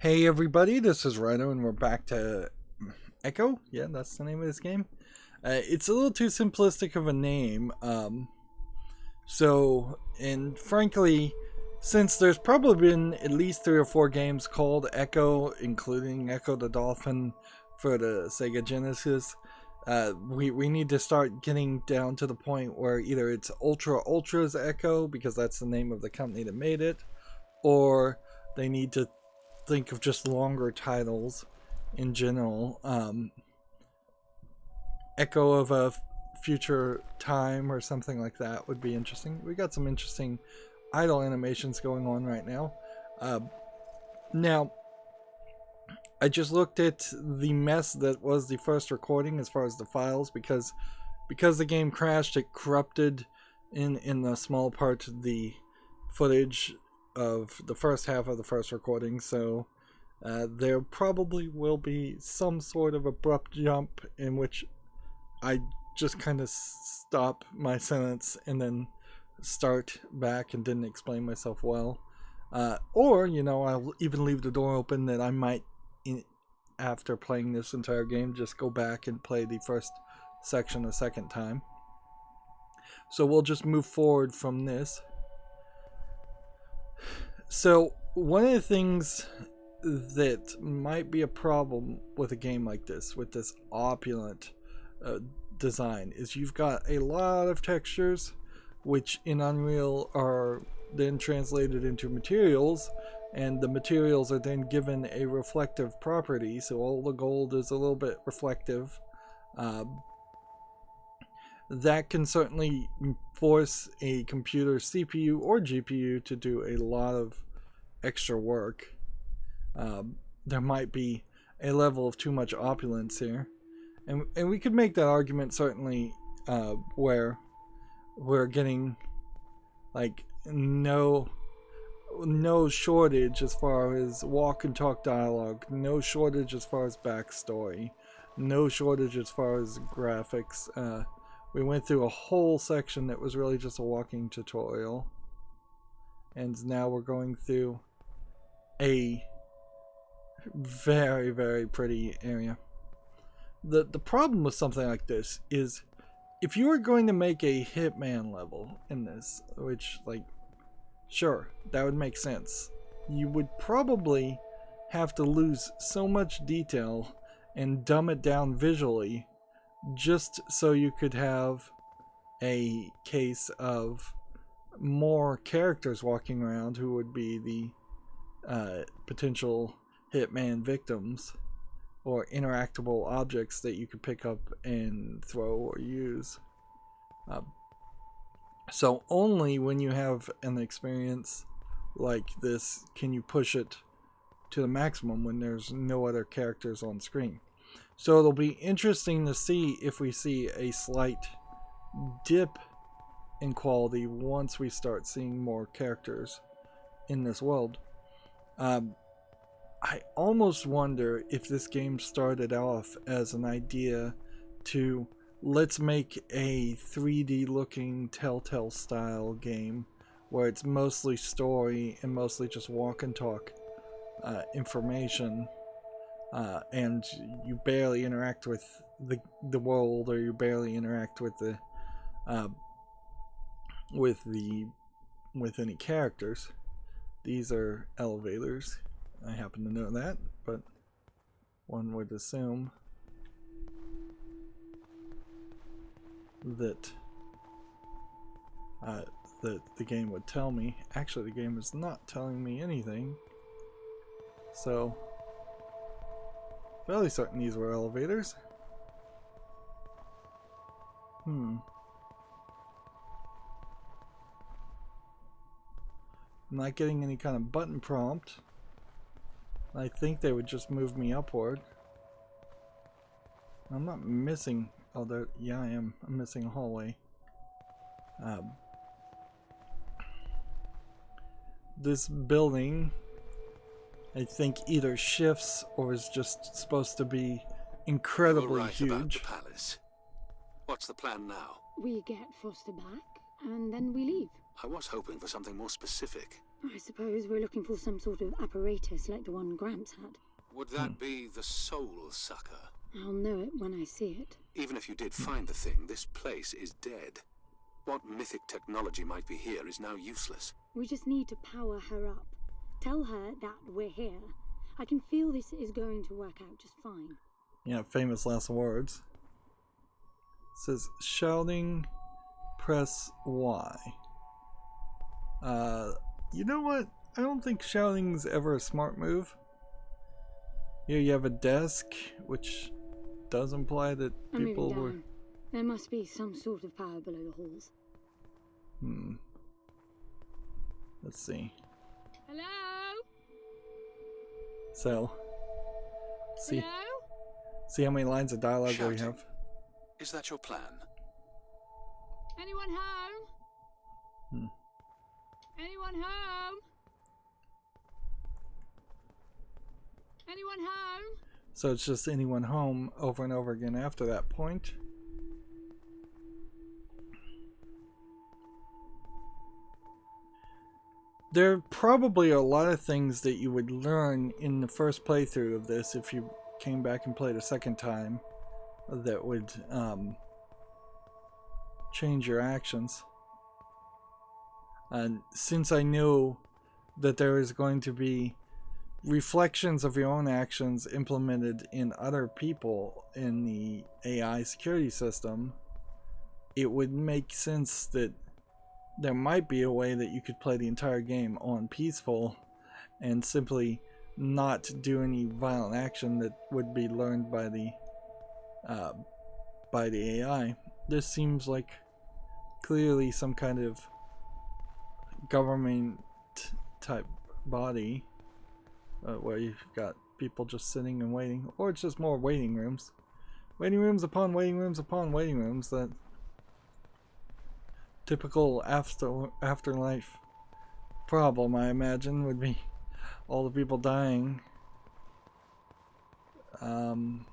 Hey everybody, this is Rydo and we're back to Echo. Yeah, that's the name of this game. It's a little too simplistic of a name. And frankly, since there's probably been at least 3 or 4 games called Echo, including Echo the Dolphin for the Sega Genesis, we need to start getting down to the point where either it's Ultra's Echo, because that's the name of the company that made it, or they need to think of just longer titles in general. Echo of a Future Time or something like that would be interesting. We got some interesting idle animations going on right now. Now, I just looked at the mess that was the first recording as far as the files, because the game crashed, it corrupted in the small part the footage of the first half of the first recording, so there probably will be some sort of abrupt jump in which I just kind of stop my sentence and then start back and didn't explain myself well. Or, I'll even leave the door open that I might, after playing this entire game, just go back and play the first section a second time. So we'll just move forward from this. So one of the things that might be a problem with a game like this, with this opulent design, is you've got a lot of textures which in Unreal are then translated into materials, and the materials are then given a reflective property, so all the gold is a little bit reflective. That can certainly force a computer CPU or GPU to do a lot of extra work. There might be a level of too much opulence here, and we could make that argument certainly, where we're getting like no shortage as far as walk and talk dialogue, no shortage as far as backstory, no shortage as far as graphics. We went through a whole section that was really just a walking tutorial, and now we're going through a very, very pretty area. The problem with something like this is, if you were going to make a Hitman level in this, which, like, sure, that would make sense, you would probably have to lose so much detail and dumb it down visually just so you could have a case of more characters walking around who would be the potential Hitman victims, or interactable objects that you could pick up and throw or use. So only when you have an experience like this can you push it to the maximum when there's no other characters on screen. So it'll be interesting to see if we see a slight dip in quality once we start seeing more characters in this world. I almost wonder if this game started off as an idea to, let's make a 3D looking Telltale style game where it's mostly story and mostly just walk and talk information, and you barely interact with the world, or you barely interact with with any characters. These are elevators. I happen to know that, but one would assume that the game would tell me. Actually, the game is not telling me anything, so fairly certain these were elevators. I'm not getting any kind of button prompt. I think they would just move me upward. I'm not missing. Oh, there. Yeah, I am. I'm missing a hallway. This building, I think, either shifts or is just supposed to be incredibly right huge. About the palace. What's the plan now? We get Foster back, and then we leave. I was hoping for something more specific. I suppose we're looking for some sort of apparatus like the one Gramps had. Would that be the soul sucker? I'll know it when I see it. Even if you did find the thing, this place is dead. What mythic technology might be here is now useless. We just need to power her up. Tell her that we're here. I can feel this is going to work out just fine. Yeah, famous last words. It says, shouting, press Y. You know what? I don't think shouting's ever a smart move. Here you have a desk, which does imply that I'm people moving were... down. There must be some sort of power below the halls. Let's see. Hello? So, see Hello? how many lines of dialogue we Shouting. have. Is that your plan? Anyone home? Anyone home? Anyone home? So it's just anyone home over and over again after that point. There probably are a lot of things that you would learn in the first playthrough of this if you came back and played a second time that would change your actions. And since I knew that there is going to be reflections of your own actions implemented in other people in the AI security system, it would make sense that there might be a way that you could play the entire game on peaceful and simply not do any violent action that would be learned by the AI. This seems like clearly some kind of government type body where you've got people just sitting and waiting, or it's just more waiting rooms upon waiting rooms upon waiting rooms. That typical afterlife problem, I imagine, would be all the people dying. And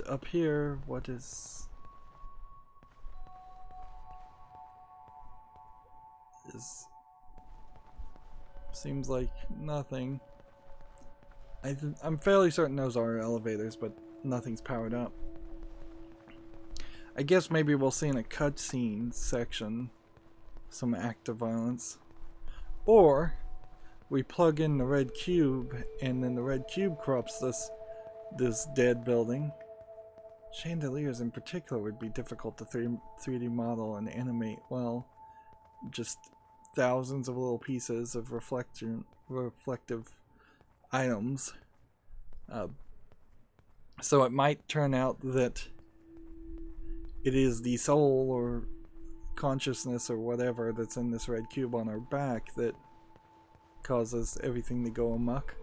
up here, what is seems like nothing. I'm fairly certain those are elevators, but nothing's powered up. I guess maybe we'll see in a cutscene section some act of violence. Or we plug in the red cube and then the red cube corrupts this dead building. Chandeliers in particular would be difficult to 3D model and animate well. Just thousands of little pieces of reflective items. So it might turn out that it is the soul or consciousness or whatever that's in this red cube on our back that causes everything to go amok.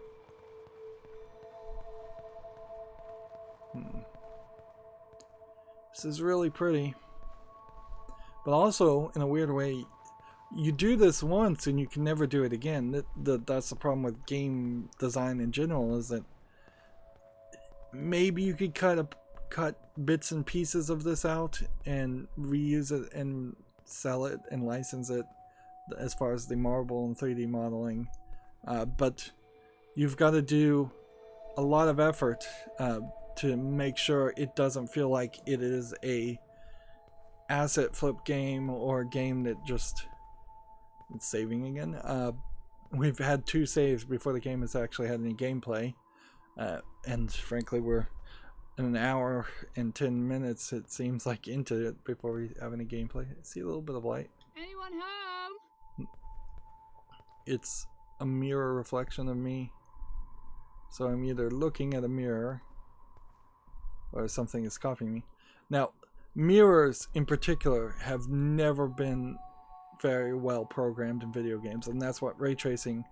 This is really pretty. But also, in a weird way, you do this once and you can never do it again. That's the problem with game design in general, is that maybe you could cut bits and pieces of this out and reuse it and sell it and license it as far as the marble and 3D modeling. But you've got to do a lot of effort to make sure it doesn't feel like it is a asset flip game or a game that just... It's saving again. We've had 2 saves before the game has actually had any gameplay, and frankly we're in an hour and 10 minutes, it seems like, into it before we have any gameplay. I see a little bit of light. Anyone home? It's a mirror reflection of me, so I'm either looking at a mirror or something is copying me. Now, mirrors in particular have never been very well programmed in video games, and that's what ray tracing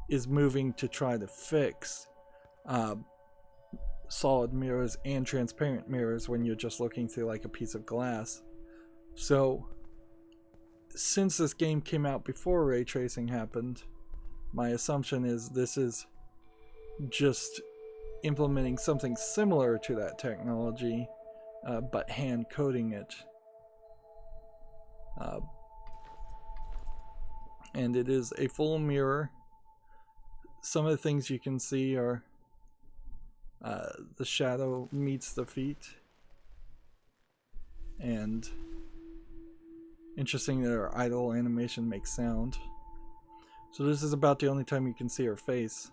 is moving to try to fix. Solid mirrors and transparent mirrors when you're just looking through like a piece of glass. So since this game came out before ray tracing happened, my assumption is this is just implementing something similar to that technology, but hand coding it. And it is a full mirror. Some of the things you can see are the shadow meets the feet. And interesting that our idle animation makes sound. So this is about the only time you can see her face.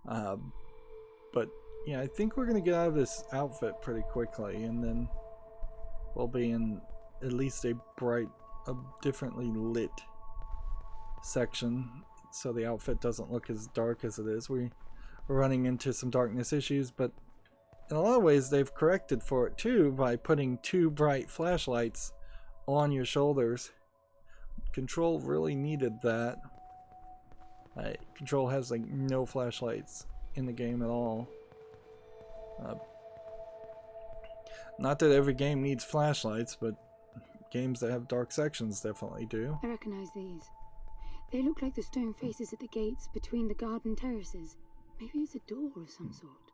But yeah, I think we're going to get out of this outfit pretty quickly, and then we'll be in at least a differently lit section, so the outfit doesn't look as dark as it is. We're running into some darkness issues, but in a lot of ways they've corrected for it too by putting 2 bright flashlights on your shoulders. Control really needed that. Control has like no flashlights in the game at all. Not that every game needs flashlights, but games that have dark sections definitely do. I recognize these. They look like the stone faces at the gates between the garden terraces. Maybe it's a door of some sort.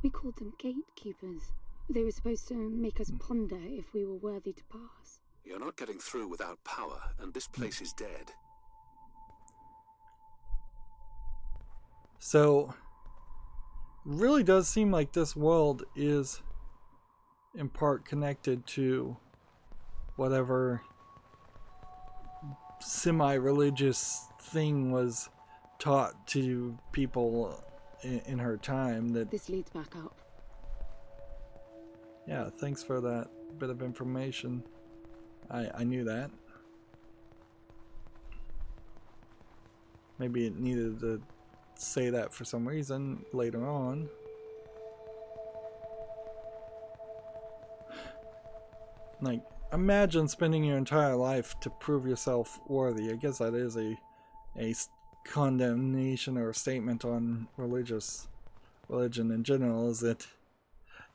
We called them gatekeepers. They were supposed to make us ponder if we were worthy to pass. You're not getting through without power, and this place is dead. So, really does seem like this world is in part connected to whatever semi-religious thing was taught to people in her time. That this leads back up. Yeah, thanks for that bit of information. I knew that. Maybe it needed to say that for some reason later on. Like, imagine spending your entire life to prove yourself worthy. I guess that is a condemnation or a statement on religion in general, is that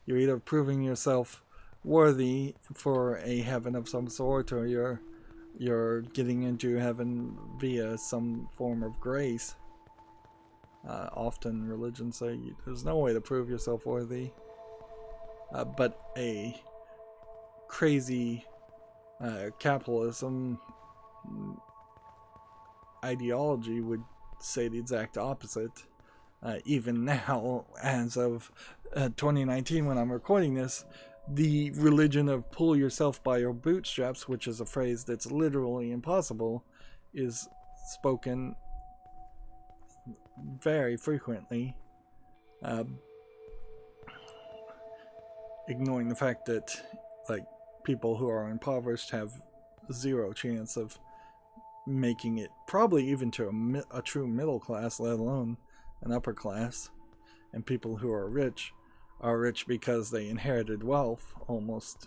you're either proving yourself worthy for a heaven of some sort, or you're getting into heaven via some form of grace. Often religions say there's no way to prove yourself worthy, but a crazy capitalism ideology would say the exact opposite. Even now, as of 2019, when I'm recording this, the religion of pull yourself by your bootstraps, which is a phrase that's literally impossible, is spoken very frequently, ignoring the fact that, like, people who are impoverished have zero chance of making it, probably even to a true middle class, let alone an upper class. And people who are rich because they inherited wealth almost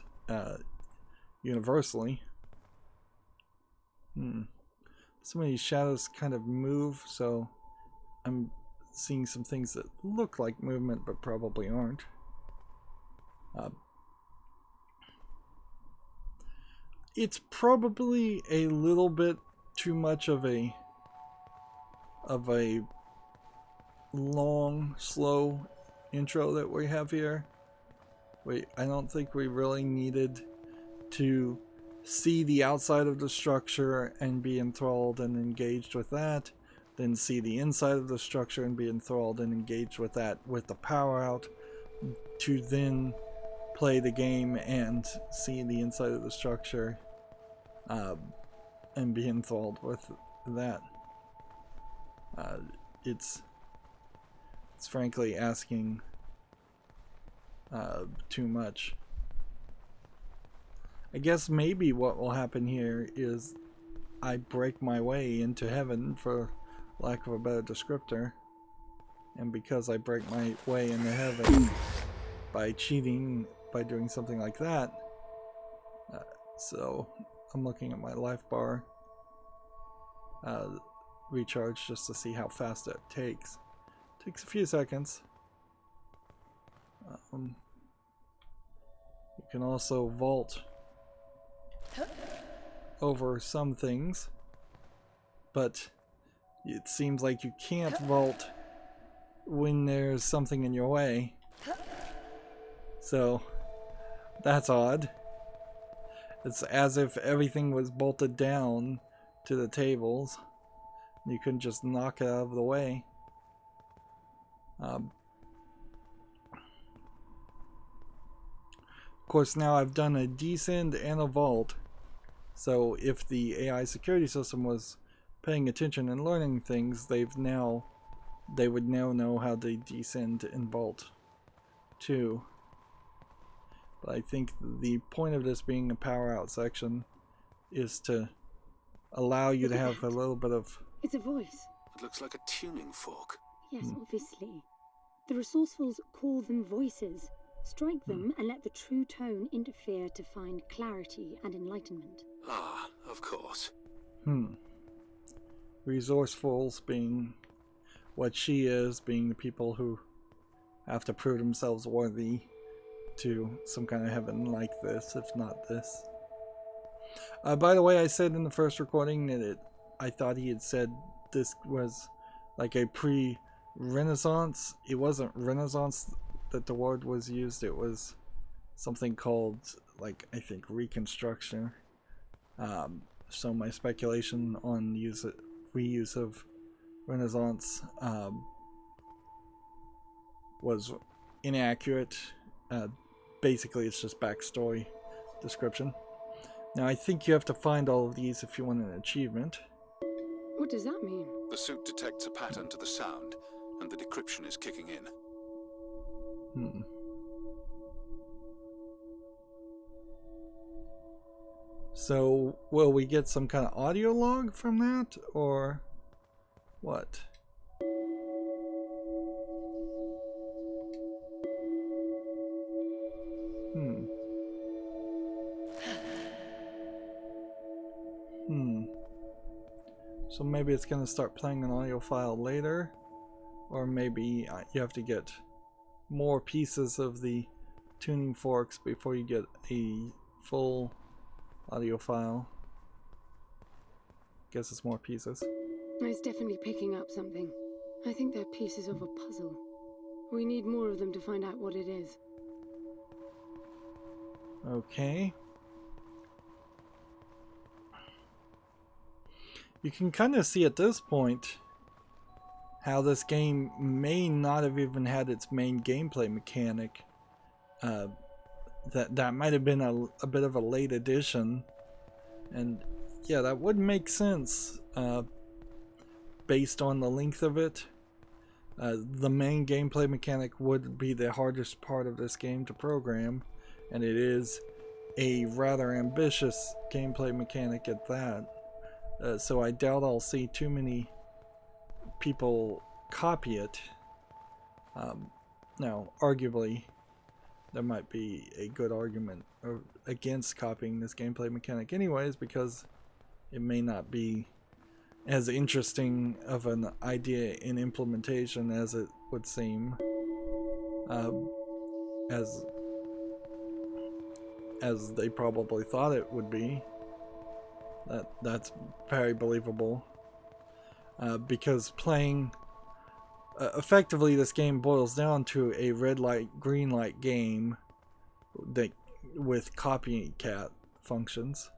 universally. Some of these shadows kind of move, so I'm seeing some things that look like movement but probably aren't. It's probably a little bit too much of a long, slow intro that we have here. I don't think we really needed to see the outside of the structure and be enthralled and engaged with that, then see the inside of the structure and be enthralled and engaged with that with the power out, to then play the game and see the inside of the structure and be enthralled with that. It's frankly asking too much. I guess maybe what will happen here is I break my way into heaven, for lack of a better descriptor, and because I break my way into heaven by cheating, by doing something like that, so I'm looking at my life bar recharge just to see how fast it takes. Takes a few seconds. You can also vault over some things, but it seems like you can't vault when there's something in your way. So that's odd. It's as if everything was bolted down to the tables. You couldn't just knock it out of the way. Of course, now I've done a descend and a vault. So if the AI security system was paying attention and learning things, they would now know how to descend and vault too. But I think the point of this being a power out section is to allow you to have a little bit of... It's a voice. It looks like a tuning fork. Yes, obviously. The resourcefuls call them voices. Strike them and let the true tone interfere to find clarity and enlightenment. Ah, of course. Resourcefuls being what she is, being the people who have to prove themselves worthy to some kind of heaven like this, if not this. By the way, I said in the first recording that I thought he had said this was like a pre-Renaissance. It wasn't Renaissance that the word was used. It was something called, like, I think Reconstruction. So my speculation on reuse of Renaissance was inaccurate. Basically, it's just backstory description. Now, I think you have to find all of these if you want an achievement. What does that mean? The suit detects a pattern to the sound, and the decryption is kicking in. So, will we get some kind of audio log from that, or what? So maybe it's going to start playing an audio file later, or maybe you have to get more pieces of the tuning forks before you get a full audio file. Guess it's more pieces. It's definitely picking up something. I think they're pieces of a puzzle. We need more of them to find out what it is. Okay. You can kind of see at this point how this game may not have even had its main gameplay mechanic. That might have been a bit of a late addition, and yeah, that would make sense based on the length of it. The main gameplay mechanic would be the hardest part of this game to program, and it is a rather ambitious gameplay mechanic at that. So I doubt I'll see too many people copy it. Now, arguably, there might be a good argument against copying this gameplay mechanic anyways, because it may not be as interesting of an idea in implementation as it would seem, as they probably thought it would be. That's very believable, because playing effectively this game boils down to a red light green light game that with copycat functions.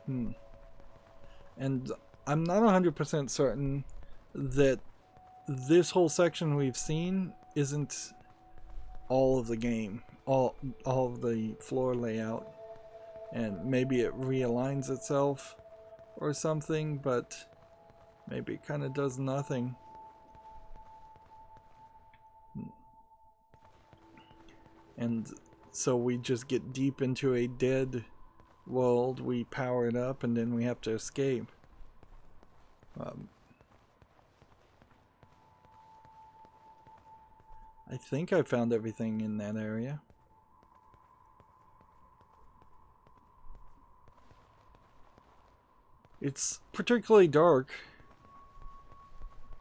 And I'm not 100% certain that this whole section we've seen isn't all of the game, all of the floor layout. And maybe it realigns itself or something, but maybe it kind of does nothing. And so we just get deep into a dead world, we power it up, and then we have to escape. I think I found everything in that area. It's particularly dark.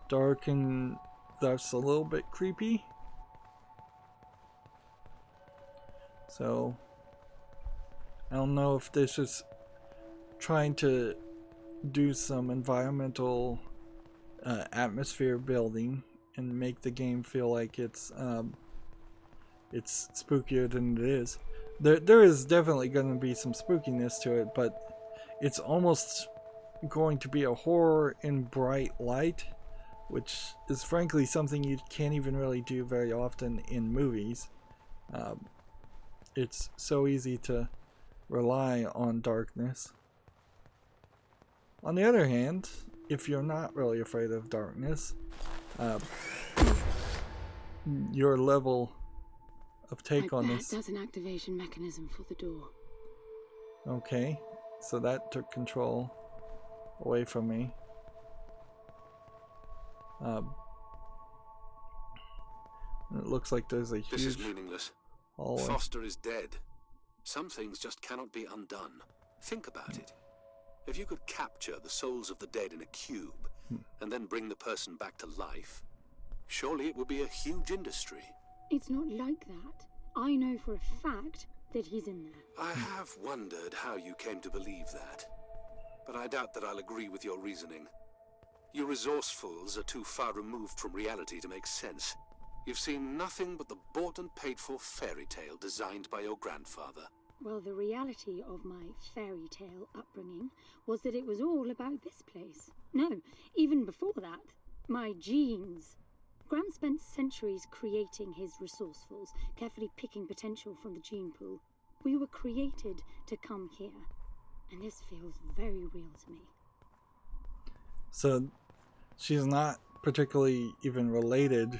Dark, and that's a little bit creepy. So, I don't know if this is trying to do some environmental atmosphere building and make the game feel like it's spookier than it is. There is definitely going to be some spookiness to it, but it's almost going to be a horror in bright light, which is frankly something you can't even really do very often in movies. It's so easy to rely on darkness. On the other hand, if you're not really afraid of darkness, your level of take on this... That's an activation mechanism for the door. Okay, so that took control away from me. It looks like there's a huge... This is meaningless. hallway. Foster is dead. Some things just cannot be undone. Think about it. If you could capture the souls of the dead in a cube, and then bring the person back to life, surely it would be a huge industry. It's not like that. I know for a fact that he's in there. I have wondered how you came to believe that, but I doubt that I'll agree with your reasoning. You resourcefuls are too far removed from reality to make sense. You've seen nothing but the bought and paid for fairy tale designed by your grandfather. Well, the reality of my fairy tale upbringing was that it was all about this place. No, even before that, my genes. Gram spent centuries creating his resourcefuls, carefully picking potential from the gene pool. We were created to come here, and this feels very real to me. So, she's not particularly even related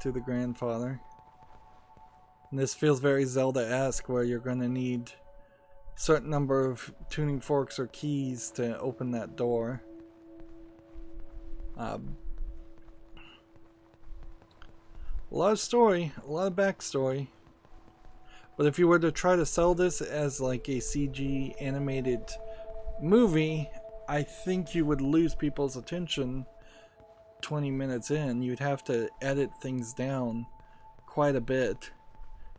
to the grandfather. And this feels very Zelda-esque, where you're going to need a certain number of tuning forks or keys to open that door. A lot of story, a lot of backstory. But if you were to try to sell this as like a CG animated movie, I think you would lose people's attention 20 minutes in. You'd have to edit things down quite a bit.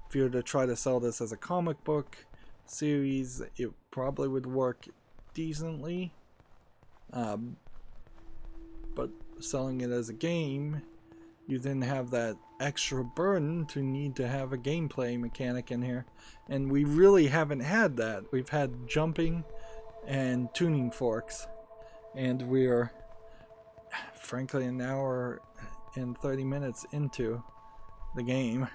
If you were to try to sell this as a comic book series, it probably would work decently. But selling it as a game, you then have that extra burden to need to have a gameplay mechanic in here. And we really haven't had that. We've had jumping and tuning forks. And we're, frankly, an hour and 30 minutes into the game.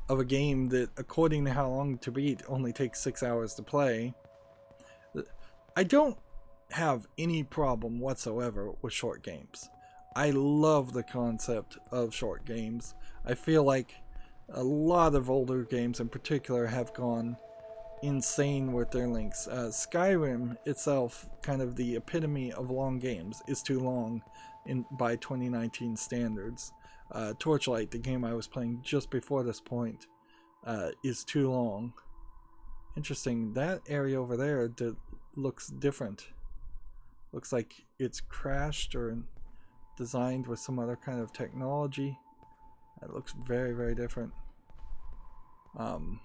Of a game that, according to How Long to Beat, only takes 6 hours to play. I don't have any problem whatsoever with short games. I love the concept of short games. I feel like a lot of older games in particular have gone insane with their lengths. Skyrim itself, kind of the epitome of long games, is too long by 2019 standards. Torchlight, the game I was playing just before this point, is too long. Interesting, that area over there looks different. Looks like it's crashed or designed with some other kind of technology. It looks very, very different. And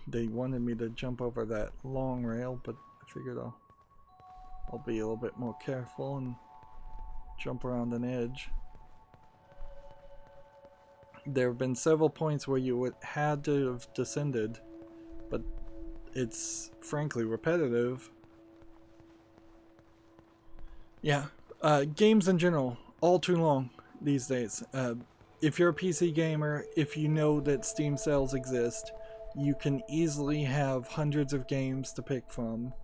they wanted me to jump over that long rail, but I figured I'll be a little bit more careful and jump around an edge. There have been several points where you had to have descended, but it's frankly repetitive. Yeah, games in general, all too long these days. If you're a PC gamer, if you know that Steam sales exist, you can easily have hundreds of games to pick from.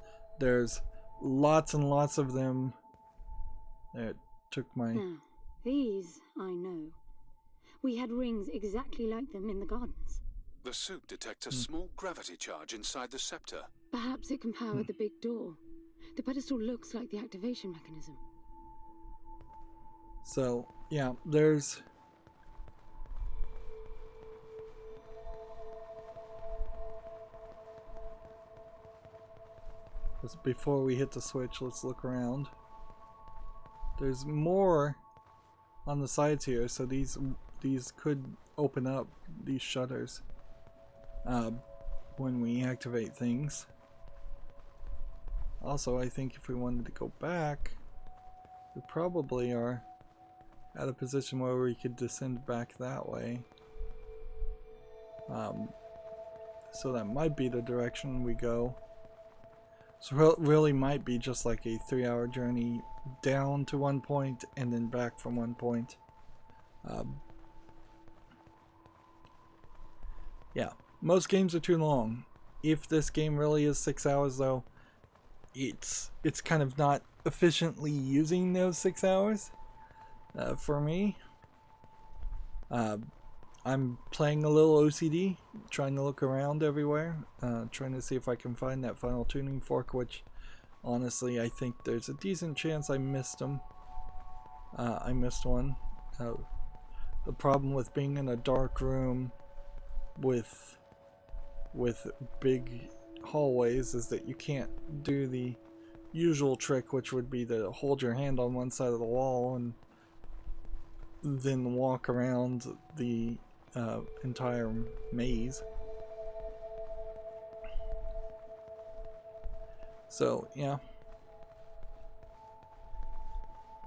There's lots and lots of them. It took my... Now, these I know. We had rings exactly like them in the gardens. The suit detects a small gravity charge inside the scepter. Perhaps it can power the big door. The pedestal looks like the activation mechanism. So, yeah, there's... Before we hit the switch, let's look around. There's more on the sides here, so these could open up, these shutters, when we activate things. Also, I think if we wanted to go back, we probably are at a position where we could descend back that way. So that might be the direction we go. So it really might be just like a 3-hour journey down to one point and then back from one point. Yeah, most games are too long. If this game really is 6 hours though, it's kind of not efficiently using those 6 hours for me. I'm playing a little OCD, trying to look around everywhere, trying to see if I can find that final tuning fork, which honestly I think there's a decent chance I missed them. I missed one. The problem with being in a dark room with big hallways is that you can't do the usual trick, which would be to hold your hand on one side of the wall and then walk around the entire maze. So yeah,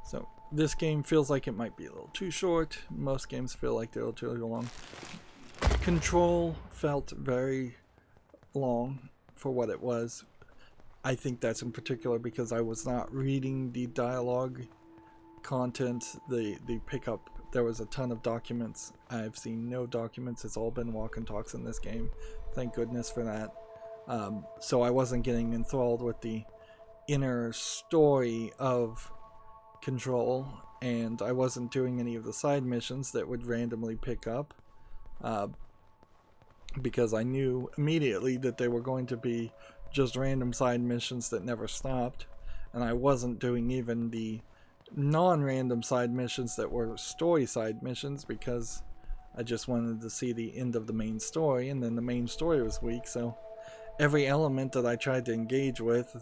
so this game feels like it might be a little too short. Most games feel like they're a little too long. Control felt very long for what it was. I think that's in particular because I was not reading the dialogue content, the pickup. There was a ton of documents. I've seen no documents. It's all been walk and talks in this game. Thank goodness for that. So I wasn't getting enthralled with the inner story of Control, and I wasn't doing any of the side missions that would randomly pick up, because I knew immediately that they were going to be just random side missions that never stopped, and I wasn't doing even the non-random side missions that were story side missions because I just wanted to see the end of the main story, and then the main story was weak, so every element that I tried to engage with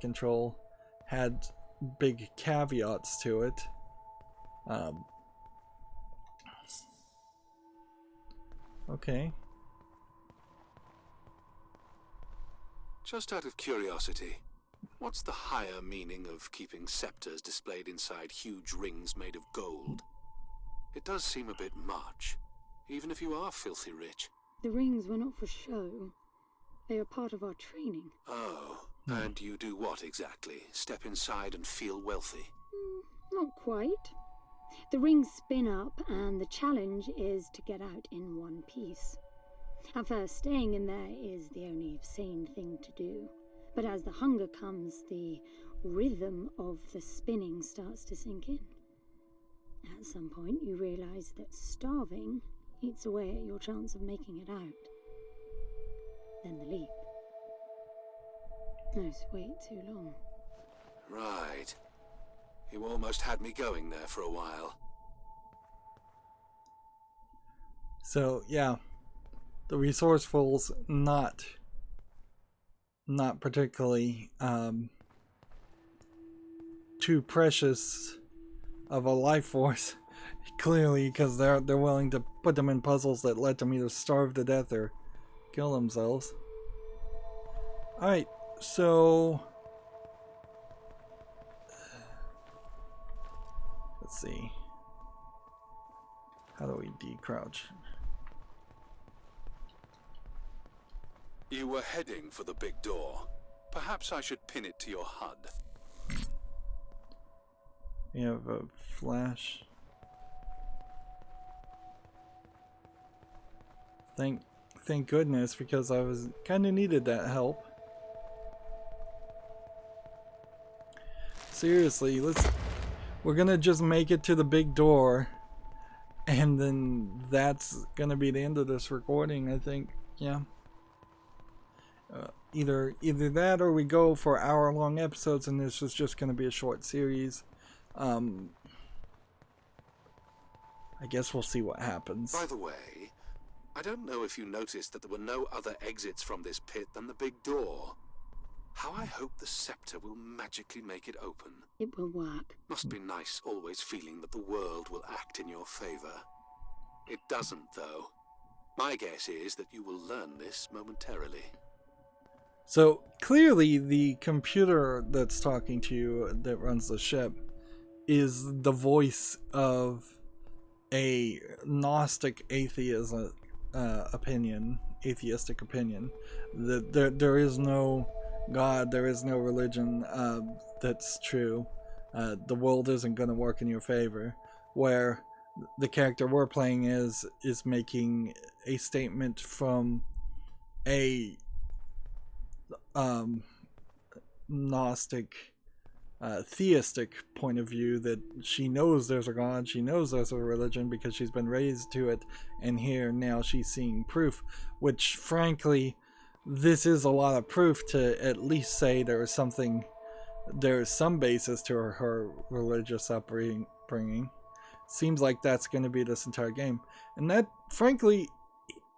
Control had big caveats to it. Okay. Just out of curiosity, what's the higher meaning of keeping scepters displayed inside huge rings made of gold? It does seem a bit much, even if you are filthy rich. The rings were not for show. They are part of our training. Oh, and you do what exactly? Step inside and feel wealthy? Not quite. The rings spin up, and the challenge is to get out in one piece. At first, staying in there is the only sane thing to do. But as the hunger comes, the rhythm of the spinning starts to sink in. At some point, you realize that starving eats away at your chance of making it out. Then the leap. No, wait too long. Right. You almost had me going there for a while. So yeah, the resourcefuls not particularly too precious of a life force, clearly, because they're willing to put them in puzzles that let them either starve to death or kill themselves. Alright, so let's see. How do we decrouch? You were heading for the big door. Perhaps I should pin it to your HUD. We have a flash. Thank goodness, because I was kind of needed that help. Seriously, we're gonna just make it to the big door, and then that's gonna be the end of this recording, I think. Yeah. Either that, or we go for hour-long episodes, and this is just gonna be a short series. I guess we'll see what happens. By the way, I don't know if you noticed that there were no other exits from this pit than the big door. How I hope the scepter will magically make it open. It will work. Must be nice always feeling that the world will act in your favor. It doesn't, though. My guess is that you will learn this momentarily. So clearly the computer that's talking to you that runs the ship is the voice of a Gnostic atheist opinion, atheistic opinion, that there is no God, there is no religion that's true. The world isn't going to work in your favor. Where the character we're playing is making a statement from a Gnostic, theistic point of view, that she knows there's a God, she knows there's a religion because she's been raised to it, and here now she's seeing proof, which frankly, this is a lot of proof to at least say there is some basis to her religious upbringing. Seems like that's going to be this entire game, and that frankly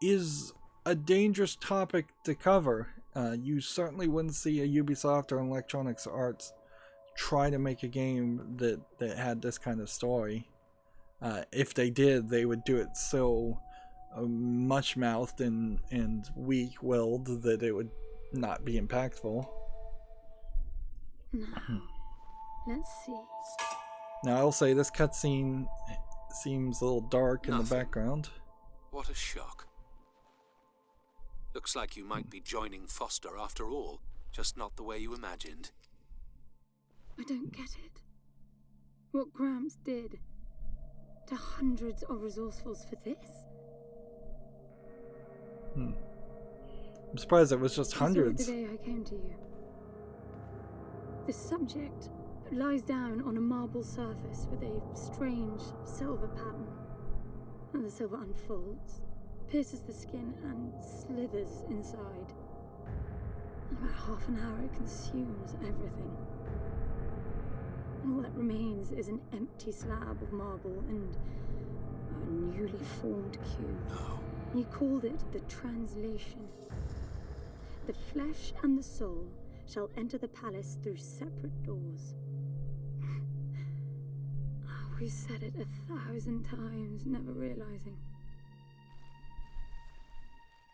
is a dangerous topic to cover. You certainly wouldn't see a Ubisoft or Electronic Arts try to make a game that had this kind of story. If they did, they would do it so much-mouthed and weak-willed that it would not be impactful. Now, let's see. Now, I'll say this cutscene seems a little dark in the Nothing. background. What a shock. Looks like you might be joining Foster after all, just not the way you imagined. I don't get it. What Gramps did to hundreds of resourcefuls for this? I'm surprised it was just I saw it hundreds. the day I came to you. The subject lies down on a marble surface with a strange silver pattern. And the silver unfolds, pierces the skin, and slithers inside. In about half an hour, it consumes everything. And all that remains is an empty slab of marble and a newly formed cube. No. He called it the translation. The flesh and the soul shall enter the palace through separate doors. We said it 1,000 times, never realizing.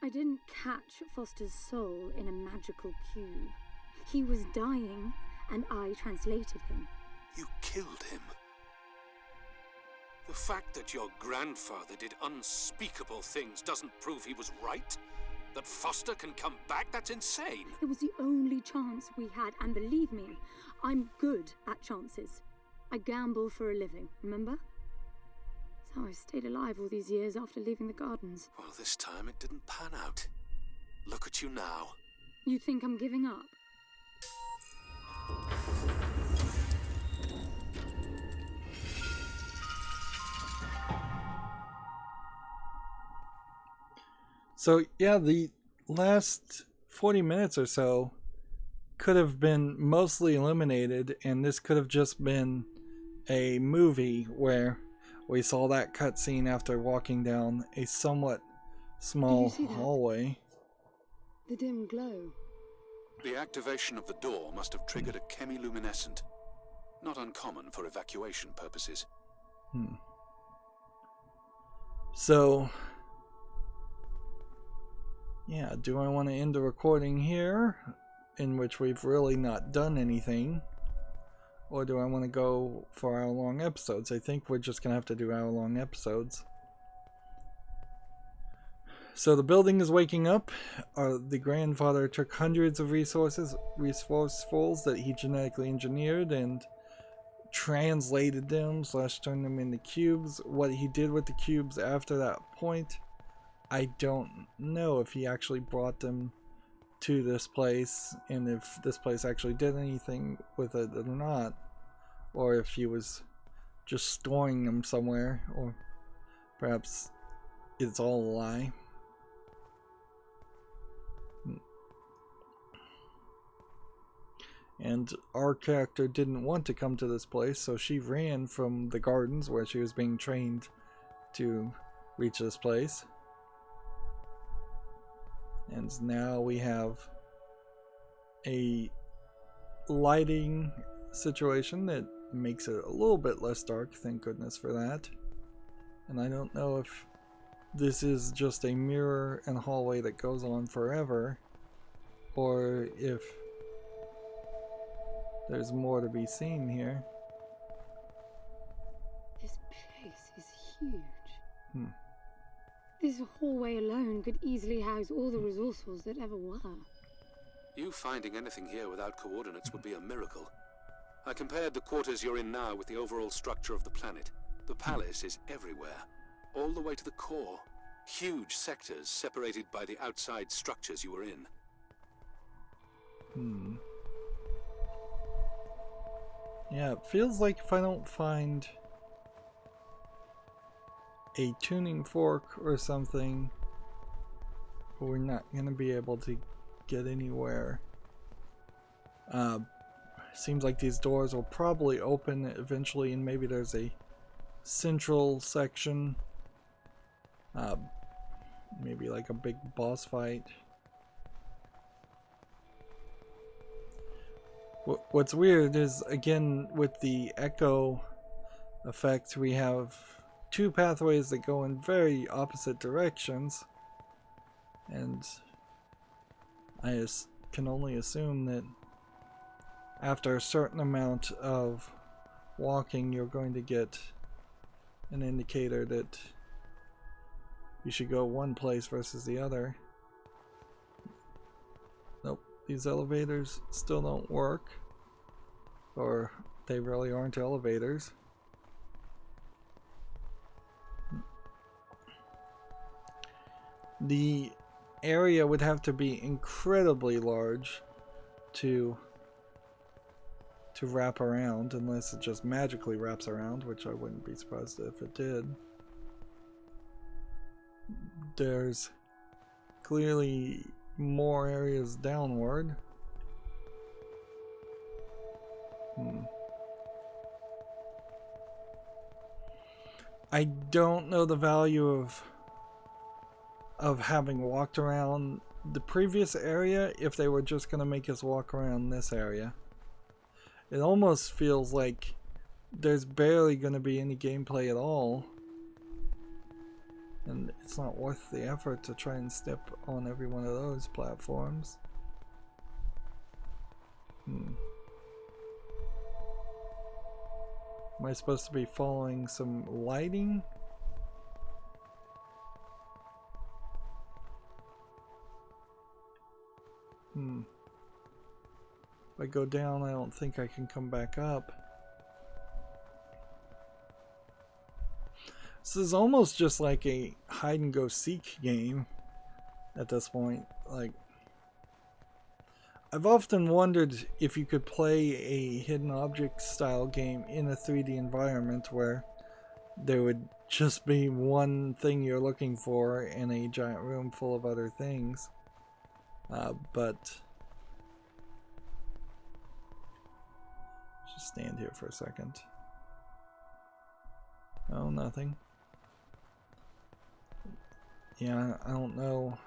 I didn't catch Foster's soul in a magical cube. He was dying, and I translated him. You killed him. The fact that your grandfather did unspeakable things doesn't prove he was right. That Foster can come back, that's insane. It was the only chance we had, and believe me, I'm good at chances. I gamble for a living, remember? That's how I stayed alive all these years after leaving the gardens. Well, this time it didn't pan out. Look at you now. You think I'm giving up? So yeah, the last 40 minutes or so could have been mostly eliminated, and this could have just been a movie where we saw that cutscene after walking down a somewhat small see that? hallway. The dim glow. The activation of the door must have triggered a chemiluminescent. Not uncommon for evacuation purposes. So yeah, do I want to end the recording here, in which we've really not done anything? Or do I want to go for hour-long episodes? I think we're just going to have to do hour-long episodes. So the building is waking up. The grandfather took hundreds of resourcefuls that he genetically engineered and translated them / turned them into cubes. What he did with the cubes after that point, I don't know. If he actually brought them to this place, and if this place actually did anything with it or not, or if he was just storing them somewhere, or perhaps it's all a lie. And our character didn't want to come to this place, so she ran from the gardens where she was being trained to reach this place. And now we have a lighting situation that makes it a little bit less dark, thank goodness for that. And I don't know if this is just a mirror and hallway that goes on forever, or if there's more to be seen here. This place is huge. This hallway alone could easily house all the resourcefuls that ever were. You finding anything here without coordinates would be a miracle. I compared the quarters you're in now with the overall structure of the planet. The palace is everywhere, all the way to the core. Huge sectors separated by the outside structures you were in. Yeah, it feels like if I don't find a tuning fork or something, we're not going to be able to get anywhere. Seems like these doors will probably open eventually, and maybe there's a central section. Maybe like a big boss fight. What's weird is, again, with the echo effect, we have two pathways that go in very opposite directions, and I can only assume that after a certain amount of walking, you're going to get an indicator that you should go one place versus the other. Nope, these elevators still don't work, or they really aren't elevators. The area would have to be incredibly large to wrap around, unless it just magically wraps around, which I wouldn't be surprised if it did. There's clearly more areas downward. I don't know the value of having walked around the previous area if they were just going to make us walk around this area. It almost feels like there's barely going to be any gameplay at all, and it's not worth the effort to try and step on every one of those platforms. Am I supposed to be following some lighting? If I go down, I don't think I can come back up. This is almost just like a hide and go seek game at this point. Like, I've often wondered if you could play a hidden object style game in a 3D environment where there would just be one thing you're looking for in a giant room full of other things. But just stand here for a second. Oh, nothing. Yeah, I don't know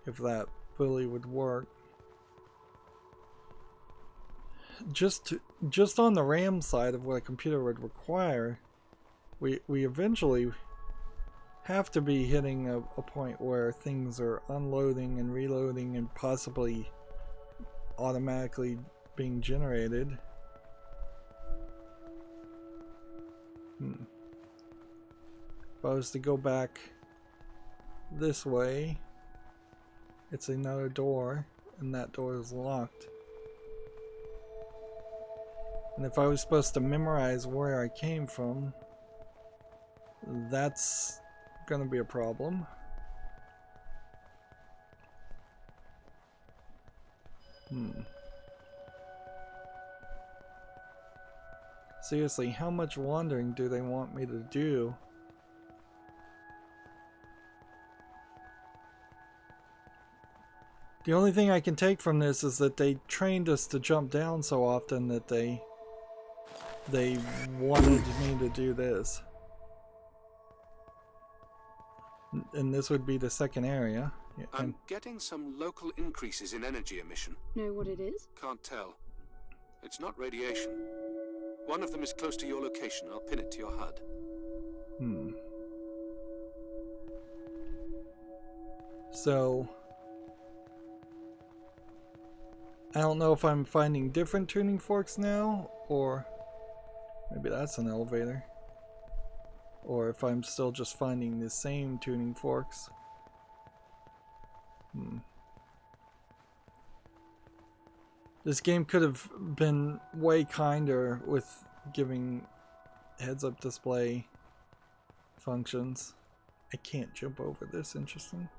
if that really would work. Just on the RAM side of what a computer would require, we eventually have to be hitting a point where things are unloading and reloading and possibly automatically being generated. If I was to go back this way, it's another door, and that door is locked. And if I was supposed to memorize where I came from, that's gonna be a problem. Seriously, how much wandering do they want me to do? The only thing I can take from this is that they trained us to jump down so often that they wanted me to do this. And this would be the second area. I'm getting some local increases in energy emission. Know what it is? Can't tell. It's not radiation. One of them is close to your location. I'll pin it to your HUD. So I don't know if I'm finding different tuning forks now, or maybe that's an elevator. or if I'm still just finding the same tuning forks. This game could have been way kinder with giving heads-up display functions. I can't jump over this, interesting.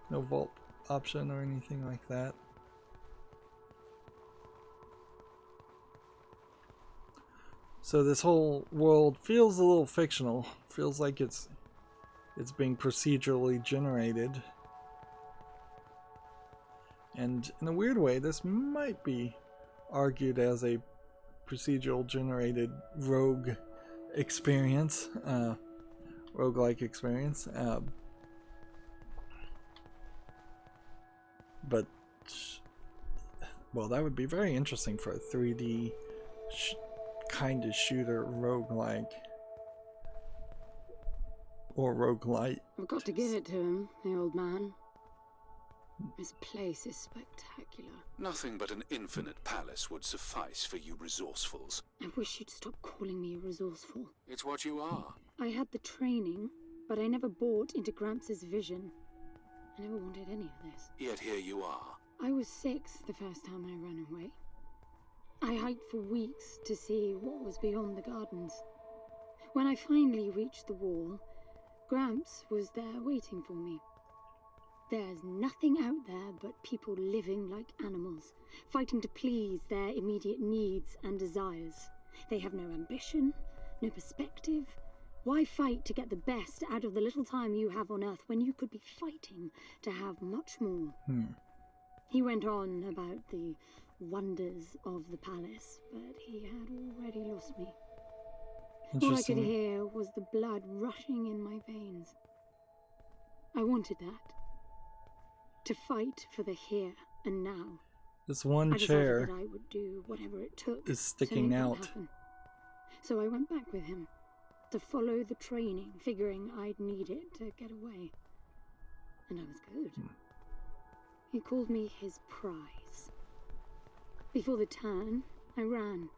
No vault option or anything like that. So this whole world feels a little fictional. Feels like it's being procedurally generated. And in a weird way, this might be argued as a procedural generated rogue experience, roguelike experience. But, well, that would be very interesting for a 3D kind of shooter roguelike. Or roguelite. I've got to give it to him, the old man. This place is spectacular. Nothing but an infinite palace would suffice for you resourcefuls. I wish you'd stop calling me resourceful. It's what you are. I had the training, but I never bought into Gramps' vision. I never wanted any of this. Yet here you are. I was 6 the first time I ran away. I hiked for weeks to see what was beyond the gardens. When I finally reached the wall, Gramps was there waiting for me. There's nothing out there but people living like animals, fighting to please their immediate needs and desires. They have no ambition, no perspective. Why fight to get the best out of the little time you have on Earth when you could be fighting to have much more? He went on about the wonders of the palace, but he had already lost me. All I could hear was the blood rushing in my veins. I wanted that. To fight for the here and now. This one I chair decided that I would do whatever it took is sticking to make out. that happen. So I went back with him to follow the training, figuring I'd need it to get away. And I was good. He called me his prize. Before the turn, I ran,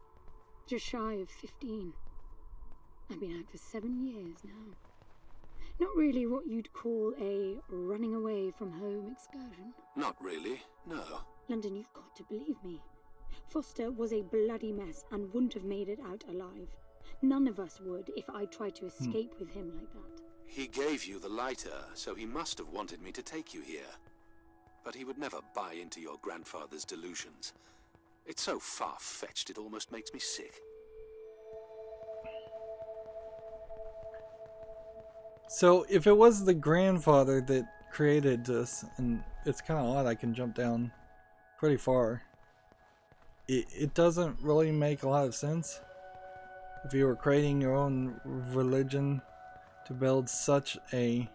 just shy of 15. I've been out for 7 years now. Not really what you'd call a running away from home excursion. Not really, no. London, you've got to believe me. Foster was a bloody mess and wouldn't have made it out alive. None of us would if I tried to escape with him like that. He gave you the lighter, so he must have wanted me to take you here. But he would never buy into your grandfather's delusions. It's so far-fetched it almost makes me sick. So if it was the grandfather that created this, and it's kind of odd I can jump down pretty far, it doesn't really make a lot of sense. If you were creating your own religion to build such a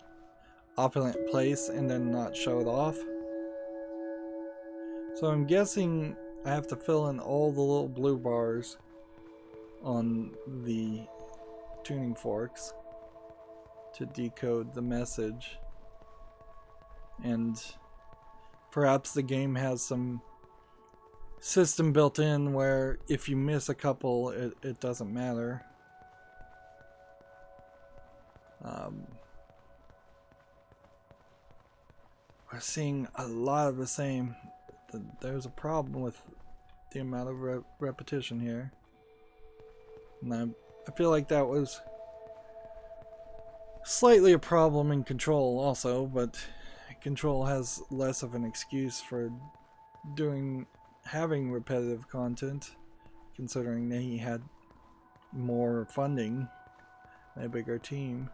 opulent place and then not show it off. So I'm guessing I have to fill in all the little blue bars on the tuning forks to decode the message. And perhaps the game has some system built in where if you miss a couple, it doesn't matter. We're seeing a lot of the same. There's a problem with the amount of repetition here. And I feel like that was slightly a problem in Control also, but Control has less of an excuse for having repetitive content, considering that he had more funding and a bigger team.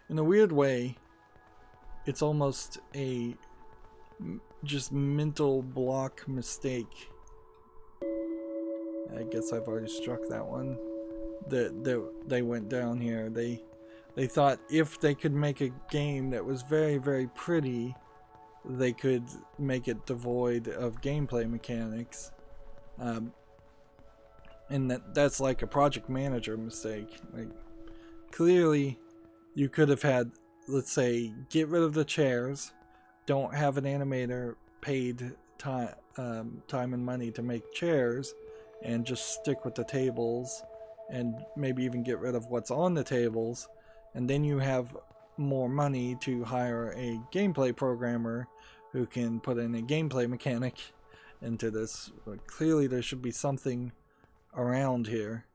In a weird way, it's almost a just mental block mistake. I guess I've already struck that one. They went down here. They thought if they could make a game that was very, very pretty, they could make it devoid of gameplay mechanics. And that's like a project manager mistake. Like, clearly you could have had, let's say, get rid of the chairs, don't have an animator paid time and money to make chairs, and just stick with the tables and maybe even get rid of what's on the tables, and then you have more money to hire a gameplay programmer who can put in a gameplay mechanic into this. But clearly there should be something around here,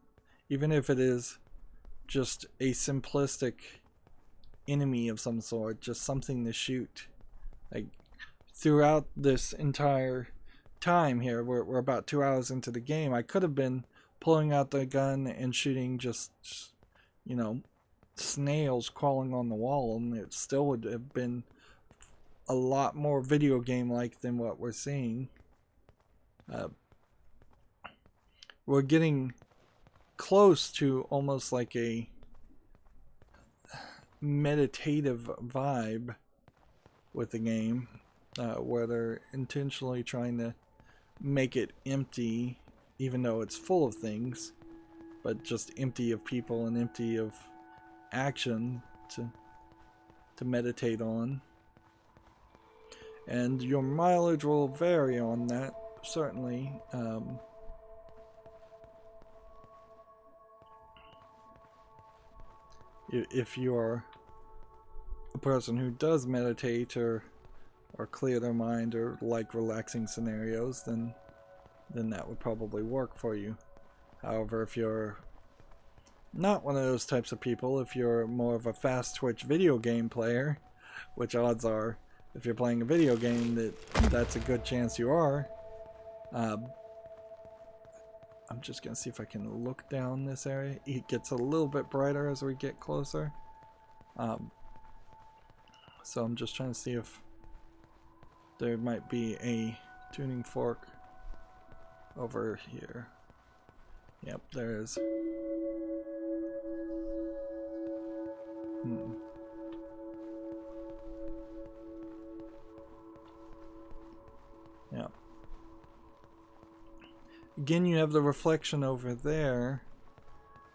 even if it is just a simplistic enemy of some sort, just something to shoot. Like, throughout this entire time here, we're about 2 hours into the game, I could have been pulling out the gun and shooting just, you know, snails crawling on the wall, and it still would have been a lot more video game like than what we're seeing. We're getting close to almost like a meditative vibe with the game, where they're intentionally trying to make it empty, even though it's full of things, but just empty of people and empty of action to meditate on. And your mileage will vary on that, certainly. If you're a person who does meditate or clear their mind or like relaxing scenarios, then that would probably work for you. However, if you're not one of those types of people, if you're more of a fast twitch video game player, which odds are, if you're playing a video game, that's a good chance you are. I'm just gonna see if I can look down this area. It gets a little bit brighter as we get closer. So I'm just trying to see if there might be a tuning fork over here. Yep, there is. Yeah. Again, you have the reflection over there,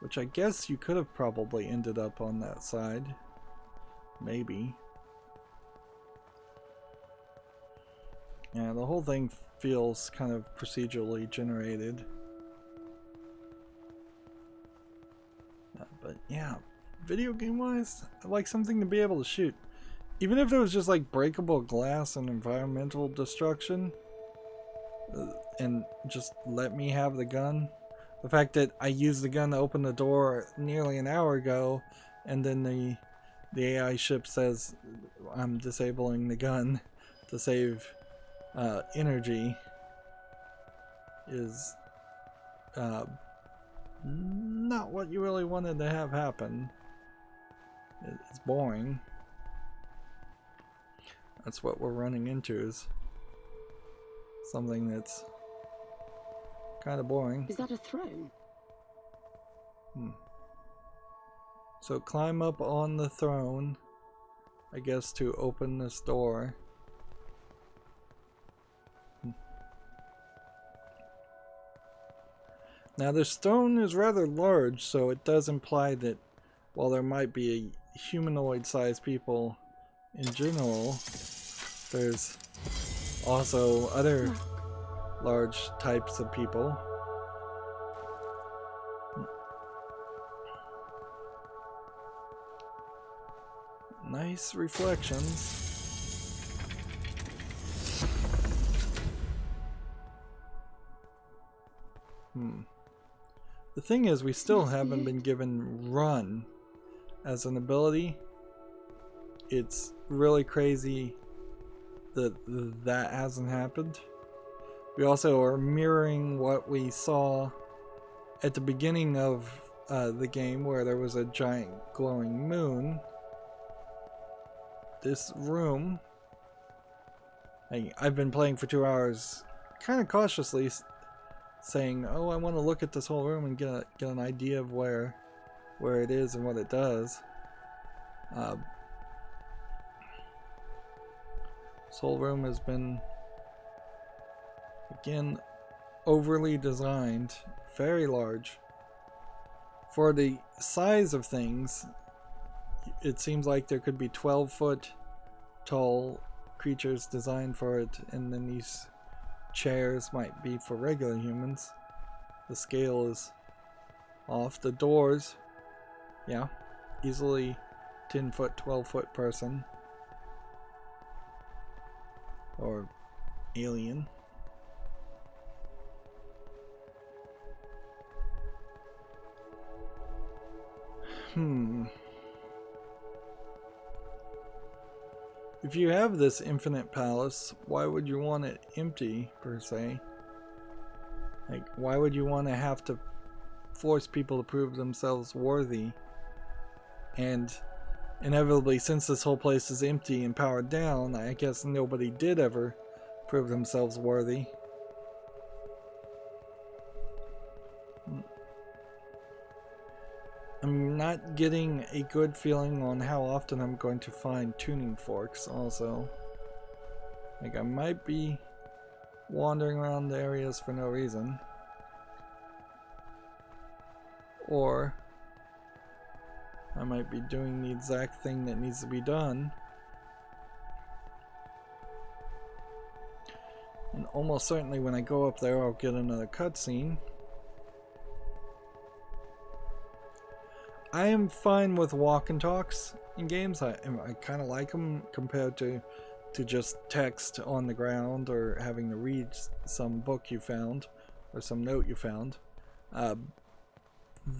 which I guess you could have probably ended up on that side. Maybe. Yeah, the whole thing feels kind of procedurally generated. But yeah, video game wise, I'd like something to be able to shoot. Even if there was just like breakable glass and environmental destruction, and just let me have the gun. The fact that I used the gun to open the door nearly an hour ago, and then the AI ship says I'm disabling the gun to save energy, is not what you really wanted to have happen. It's boring. That's what we're running into, is something that's kind of boring. Is that a throne? So climb up on the throne, I guess, to open this door. Now this throne is rather large, so it does imply that while there might be a humanoid-sized people in general, there's also other large types of people. Nice reflections. The thing is, we still haven't been given run as an ability. It's really crazy that that hasn't happened. We also are mirroring what we saw at the beginning of the game, where there was a giant glowing moon. This room, I've been playing for 2 hours, kind of cautiously saying, oh, I want to look at this whole room and get an idea of where it is and what it does. This whole room has been, again, overly designed, very large. For the size of things, it seems like there could be 12-foot tall creatures designed for it, and then these chairs might be for regular humans. The scale is off. The doors, yeah, easily 10-foot, 12-foot person. Or alien. If you have this infinite palace, why would you want it empty, per se? Like, why would you want to have to force people to prove themselves worthy? And inevitably, since this whole place is empty and powered down, I guess nobody did ever prove themselves worthy. I'm not getting a good feeling on how often I'm going to find tuning forks also. Like, I might be wandering around the areas for no reason. Or I might be doing the exact thing that needs to be done. And almost certainly when I go up there, I'll get another cutscene. I am fine with walk and talks in games. I kind of like them compared to just text on the ground or having to read some book you found or some note you found.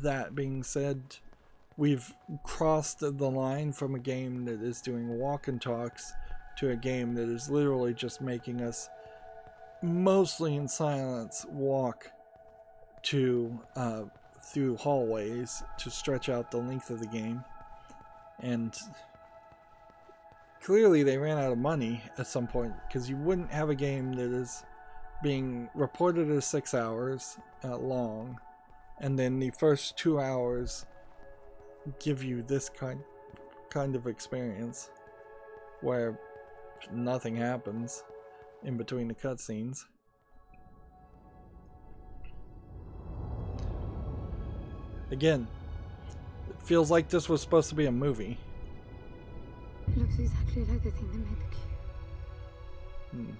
That being said, we've crossed the line from a game that is doing walk and talks to a game that is literally just making us mostly in silence walk to through hallways to stretch out the length of the game. And clearly they ran out of money at some point, because you wouldn't have a game that is being reported as 6 hours long, and then the first 2 hours give you this kind of experience where nothing happens in between the cutscenes. Again, it feels like this was supposed to be a movie. It looks exactly like the thing that made the cube.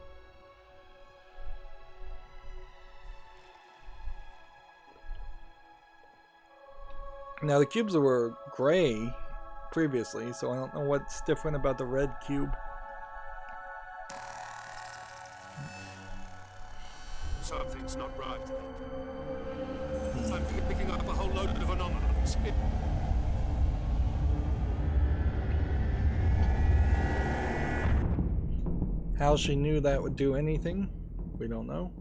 Now the cubes were gray previously, so I don't know what's different about the red cube. Something's not right. I'm picking up a whole load of anomalies. How she knew that would do anything, we don't know.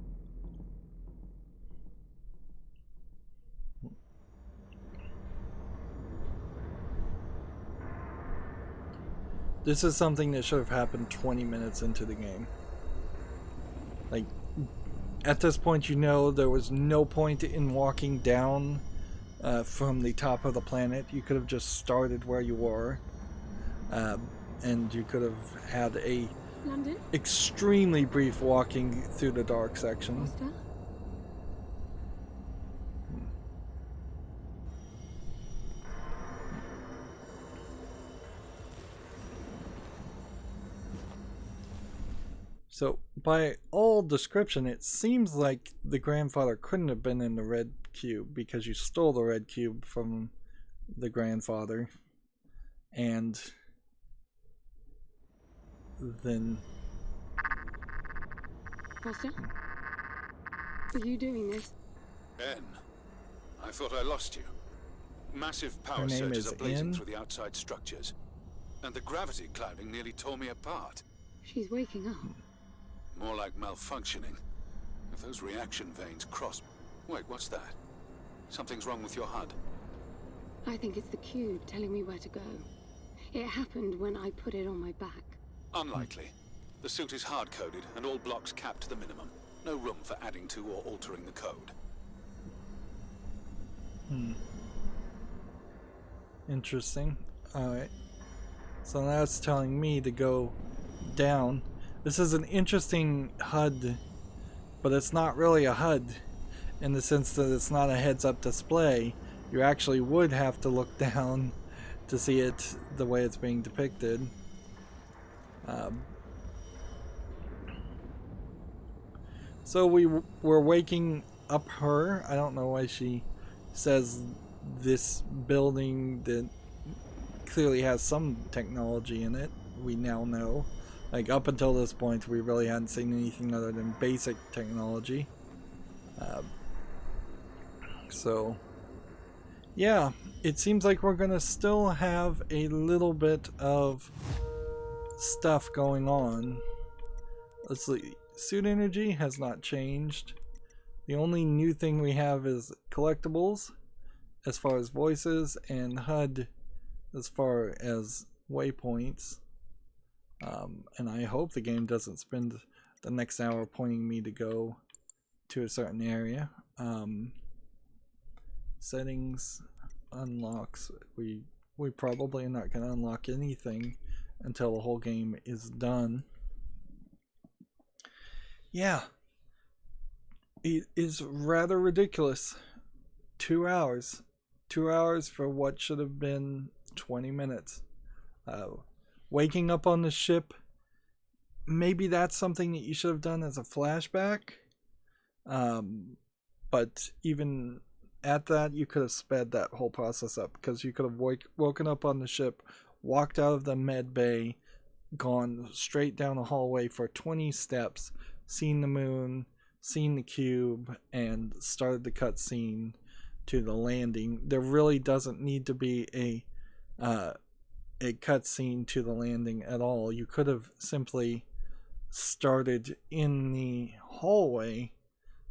This is something that should have happened 20 minutes into the game. Like, at this point you know there was no point in walking down from the top of the planet. You could have just started where you were, and you could have had a London? Extremely brief walking through the dark section. Costa? So, by all description, it seems like the grandfather couldn't have been in the red cube, because you stole the red cube from the grandfather, and then... Costa? Are you doing this? Ben, I thought I lost you. Massive power Her name surges is are blazing In. through the outside structures, and the gravity clouding nearly tore me apart. She's waking up. More like malfunctioning. If those reaction veins cross... Wait, what's that? Something's wrong with your HUD. I think it's the cube telling me where to go. It happened when I put it on my back. Unlikely. The suit is hard-coded and all blocks capped to the minimum. No room for adding to or altering the code. Interesting. Alright. So now it's telling me to go down. This is an interesting HUD, but it's not really a HUD in the sense that it's not a heads-up display. You actually would have to look down to see it the way it's being depicted. So we're waking up her. I don't know why she says this building that clearly has some technology in it. We now know. Like, up until this point, we really hadn't seen anything other than basic technology. So, yeah, it seems like we're gonna still have a little bit of stuff going on. Let's see. Suit energy has not changed. The only new thing we have is collectibles as far as voices, and HUD as far as waypoints. And I hope the game doesn't spend the next hour pointing me to go to a certain area. Settings, unlocks. We probably are not going to unlock anything until the whole game is done. Yeah, it is rather ridiculous. 2 hours. 2 hours for what should have been 20 minutes. Waking up on the ship, maybe that's something that you should have done as a flashback. But even at that, you could have sped that whole process up, because you could have woken up on the ship, walked out of the med bay, gone straight down a hallway for 20 steps, seen the moon, seen the cube, and started the cutscene to the landing. There really doesn't need to be a cutscene to the landing at all. You could have simply started in the hallway,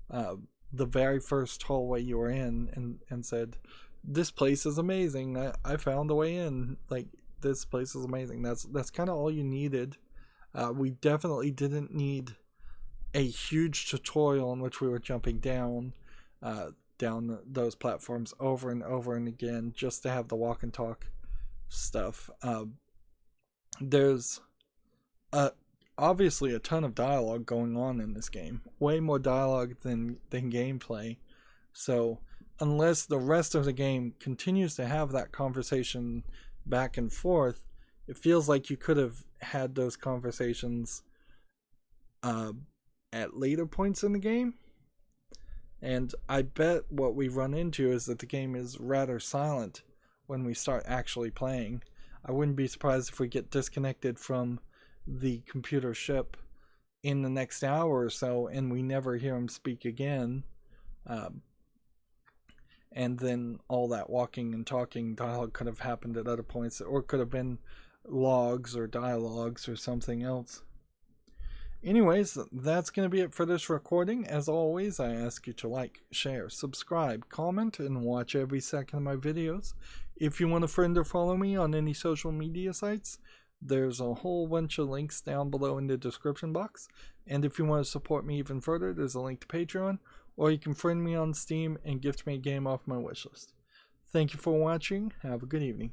the very first hallway you were in, and said, "This place is amazing. I found the way in. Like, this place is amazing." That's kind of all you needed. We definitely didn't need a huge tutorial in which we were jumping down those platforms over and over and again just to have the walk and talk stuff. There's obviously a ton of dialogue going on in this game, way more dialogue than gameplay. So unless the rest of the game continues to have that conversation back and forth, it feels like you could have had those conversations at later points in the game. And I bet what we run into is that the game is rather silent when we start actually playing. I wouldn't be surprised if we get disconnected from the computer ship in the next hour or so and we never hear him speak again. And then all that walking and talking dialogue could have happened at other points, or could have been logs or dialogues or something else. Anyways, that's going to be it for this recording. As always, I ask you to like, share, subscribe, comment, and watch every second of my videos. If you want to friend or follow me on any social media sites, there's a whole bunch of links down below in the description box. And if you want to support me even further, there's a link to Patreon, or you can friend me on Steam and gift me a game off my wishlist. Thank you for watching. Have a good evening.